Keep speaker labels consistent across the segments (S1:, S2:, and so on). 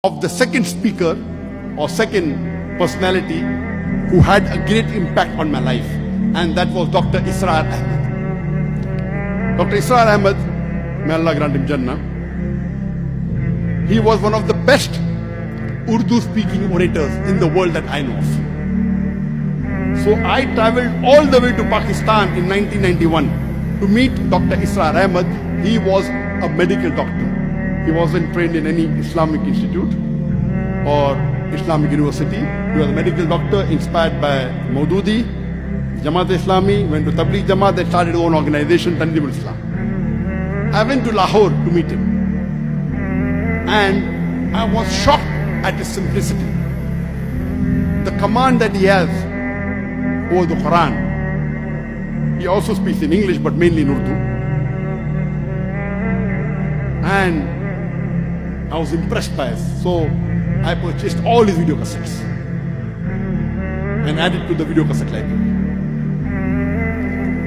S1: of the second speaker or second personality who had a great impact on my life, and that was Dr. Israr Ahmed. Dr. Israr Ahmed, may Allah grant him Jannah, he was one of the best Urdu speaking orators in the world that I know of. So I traveled all the way to Pakistan in 1991 to meet Dr. Israr Ahmed. He was a medical doctor. He wasn't trained in any Islamic institute or Islamic university. He was a medical doctor inspired by Maududi, Jamaat Islami, went to Tabligh Jamaat, they started their own organization, Tanzim Islam. I went to Lahore to meet him. And I was shocked at his simplicity. The command that he has over the Quran. He also speaks in English but mainly in Urdu. And I was impressed by it. So I purchased all his video cassettes and added to the video cassette library.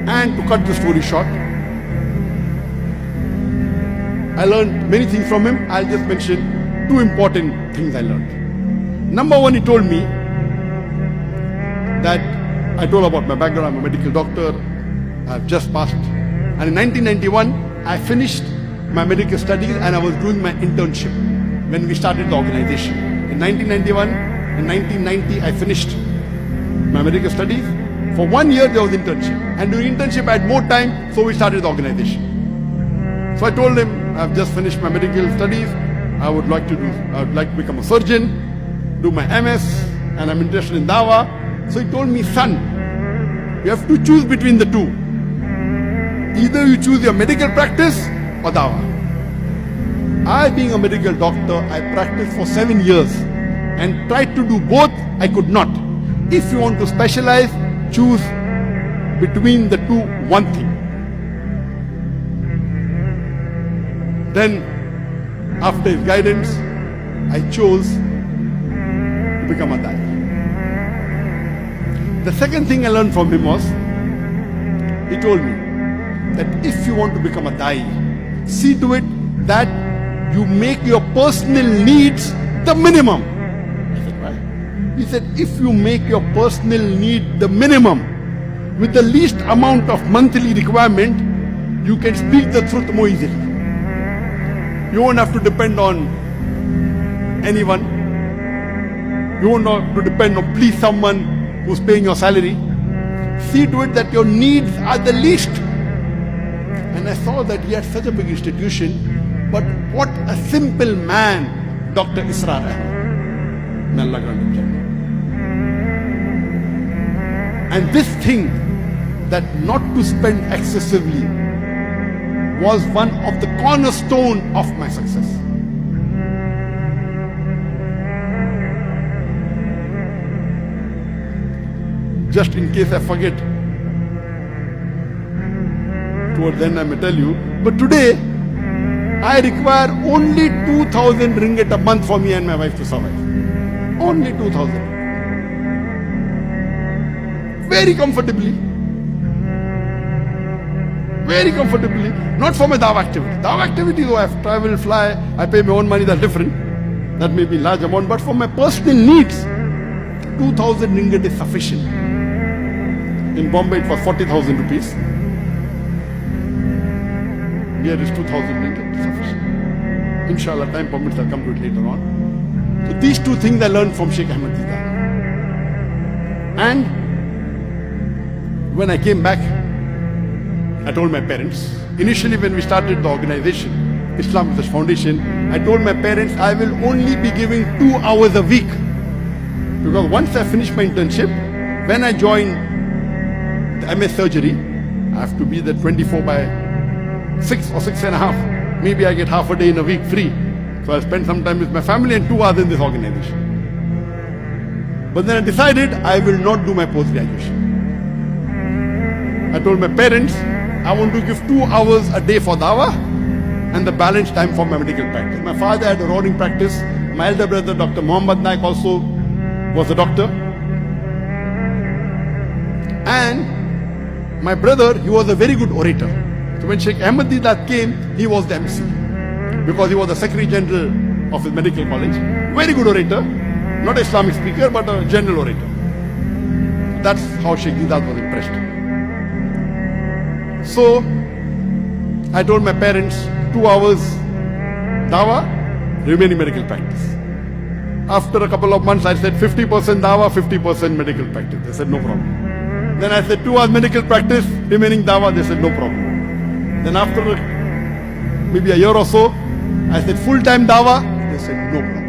S1: And to cut the story short, I learned many things from him. I'll just mention two important things I learned. Number one, he told me that I told about my background. I'm a medical doctor. I've just passed. And in 1991, I finished my medical studies and I was doing my internship when we started the organization. In 1991 and 1990, I finished my medical studies. For 1 year, there was internship. And during internship, I had more time, so we started the organization. So I told him, I've just finished my medical studies. I would like to become a surgeon, do my MS, and I'm interested in Dawah. So he told me, son, you have to choose between the two. Either you choose your medical practice or Dawah. I, being a medical doctor, I practiced for 7 years and tried to do both. I could not. If you want to specialize, choose between the two, one thing. Then, after his guidance, I chose to become a Dai. The second thing I learned from him was, he told me that if you want to become a Dai, see to it that you make your personal needs the minimum. I said, why? He said, if you make your personal need the minimum, with the least amount of monthly requirement, you can speak the truth more easily. You won't have to depend on anyone. You won't have to depend on please someone who's paying your salary. See to it that your needs are the least. And I saw that he had such a big institution, but what a simple man Dr. Israr Ahmed. May Allah grant him Jannah. And this thing, that not to spend excessively, was one of the cornerstone of my success. Just in case I forget, towards the end I may tell you, but today I require only 2,000 ringgit a month for me and my wife to survive. Only 2,000. Very comfortably. Very comfortably. Not for my Dawah activity. Dawah activity, though I have to travel, fly, I pay my own money, that's different. That may be large amount, but for my personal needs, 2,000 ringgit is sufficient. In Bombay it was 40,000 rupees. Here is 2,000 ringgit is sufficient. Inshallah, time permits, I'll come to it later on. So these two things I learned from Sheikh Ahmed Deedat. And when I came back, I told my parents, initially when we started the organization, Islam Research Foundation, I told my parents I will only be giving 2 hours a week. Because once I finish my internship, when I join the MS surgery, I have to be there 24 by 6 or 6.5. Maybe I get half a day in a week free. So I spend some time with my family and 2 hours in this organization. But then I decided I will not do my post-graduation. I told my parents, I want to give 2 hours a day for Dawah and the balance time for my medical practice. My father had a roaring practice. My elder brother, Dr. Muhammad Naik, also was a doctor. And my brother, he was a very good orator. So when Sheikh Ahmed Deedat came, he was the MC. Because he was the Secretary General of his medical college. Very good orator. Not Islamic speaker, but a general orator. That's how Sheikh Deedat was impressed. So, I told my parents, 2 hours dawa, remaining medical practice. After a couple of months, I said 50% dawa, 50% medical practice. They said no problem. Then I said 2 hours medical practice, remaining dawa. They said no problem. Then after maybe a year or so, I said full-time dawa. They said no problem.